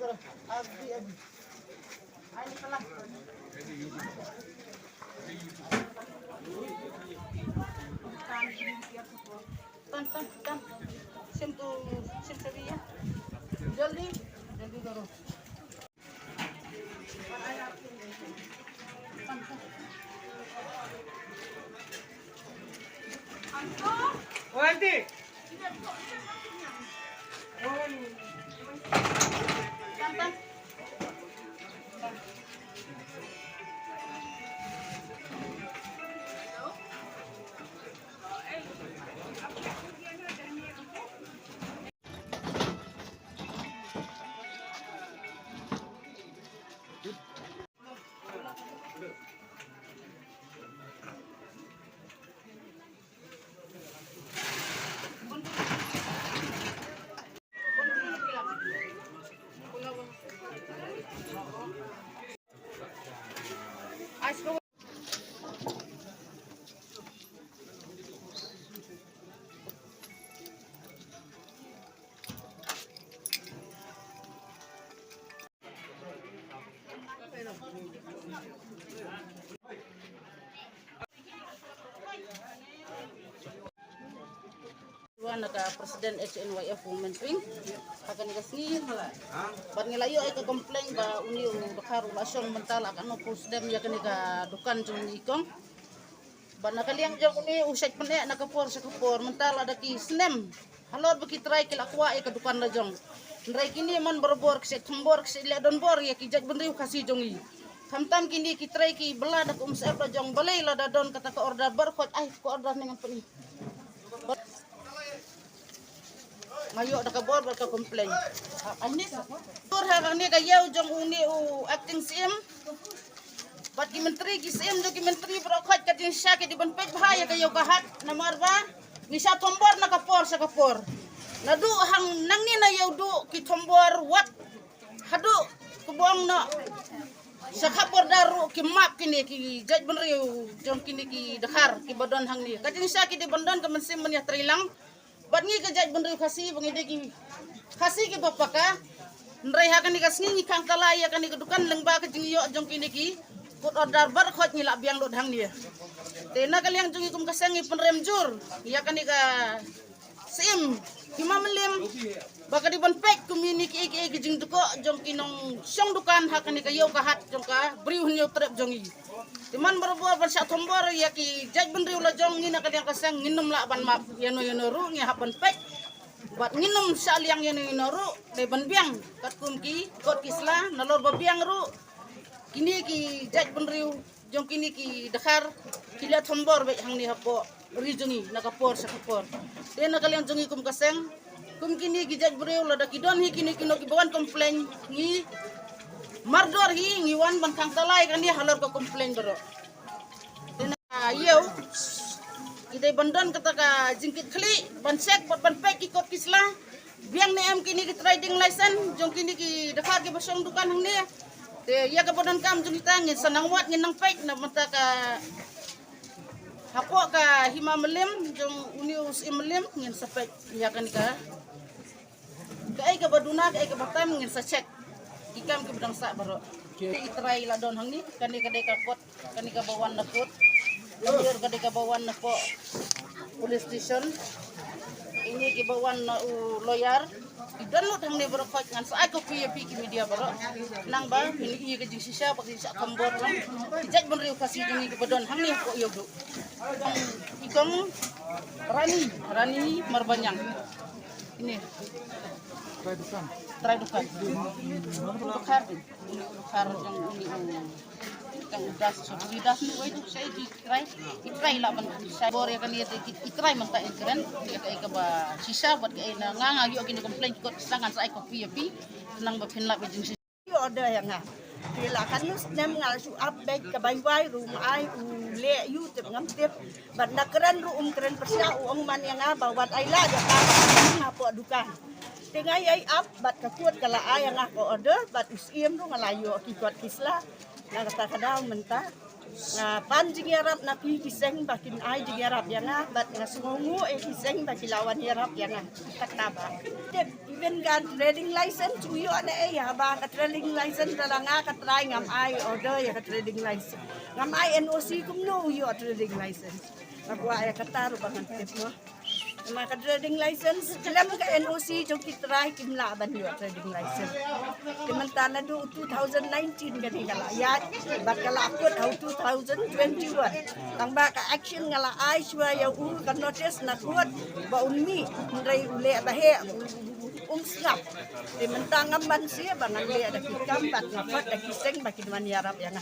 Tan. Sim seria. Jolly karo. Oh, auntie. Tan. Ice ko. Naka Presiden HNYF Women Wing akan kasih bar ngelayo ay ka complain ba uni bakar lasyong mental akan pusdem ya kan ka dukan jung ikong ba nakaliang jung uni usay pene nakapor sa kapor mental ada ki snem halor baki try kilakwa ay ka dukan la jong ndray kini man berbor kse thambor kse ledon bor ya ki jag benriu kasih jongi tam kini ki try ki belada kum sa jong balay la dadon kata ka order bar khot ay ko order dengan peni ngayo nakabor ka complain ani tur ha ni kayaw jong uni acting CM bat ki menteri ki CM jo ki menteri brokhat ka din sya ki di ban pej bahaya kayaw kahat na marba ni sa tombor nakapor sa kapor nadu hang nangni na yaw du ki tombor wat hadu kubong na sa kapor daru ki map kini ki jaj benriu jong kini ki dakar ki badon hang ni ka din sya ki di bandon ka mensim men ya trilang bat ngi kejaj benriu kasih bangide ki kasih ki bapaka ndrai hakan ni kasngi ni kang kala ya kan kedukan lengba ke jing yo jong kini ki kut order bar khot ni la biang lot hang dia tena kaliang jong ikum kasangi penrem jur ya kan ka sim hima melim baka di ban pek community ki jing duko jong kinong syong dukan hakan ni ka yo kahat jong ka briu nyo trep jong i Timan berbuat bersyak tombor ya ki jaj benriu la jong ngina kaliang kasang nginum la ban map yano ru ngi hapan pek buat nginum saliang yano ru de ban biang kat kum ki kot kisla nalor ba biang ru kini ki jaj benriu jong kini ki dakar kila tombor be hang ni hapo rijungi nakapor sa kapor de na kaliang jongi kum kasang kum kini ki jaj benriu la da kidon hi kini kino ki bawan komplain ngi mardor hi ngiwan ban kang talai kan dia halor ko komplain bro tena yeu ide bandon kata ka jingkit khli ban sek ban pek ki kot kisla biang ne am kini ki trading license jong kini ki dakar ki basong dukan hang ne te ya ka bodan kam jong itangin sanang wat nginang pek na mata ka hapo ka hima melim jong unius imlim ngin sapek ya kan ka kai ka baduna kai ka batam ngin sa check ikam ke bedang sak baro itrai la don hang ni kan kadai ka kot kan ka bawan na kot lamur kadai ka bawan na po police station ini ki bawan na lawyer idan lo hang ni baro kot ngan sa ko PAP ki media baro nang ba ini ke jing sisa pak sak kambor lang ijak benriu kasih jengi ke bedon hang ni ko yo do ikam rani marbanyang ini try dukan bakar yang ini kang das so das ni wai tu sai ikrai la ban sai bor ya kan ya ikrai man ta ikran ya kai ka ba sisa buat kai na nganga yo kini komplain ko sangan sai ko PAP nang ba pin la ba jing yo ada yang nga pila kan nus nem ngal su update ka bay wai rum ai le yu te ngam te ban nakran ru kren persya ong man yang nga bawat ai la ya ka ngapo dukan tengah ay up bat kakuat kala ayang ako order bat usim ru ngalayo ki kuat kisla na kata kadang menta pan jingarap na kiseng bakin ay jingarap yang bat nga sungungu kiseng baki lawan yarap yang kataba. Even gan trading license uyo na ya ba ka trading license talanga ka try ngam ay order ya ka trading license. Ngam ay NOC kumno uyo trading license. Nagwa ay kataro bangan tip mo. Mga ka-trading license, alam ka NOC, yung kitry, kimlaban yung trading license. Kimantana do 2019 gani kalayat, bakalakot how 2021. Ang baka action nga la ay siya yung ka-notice na kuot, baunmi, hindi uli bahe, umsngap. Kimantanga man siya, banang liya na kikambat, ngapot, nakiseng, bakin man yarap yan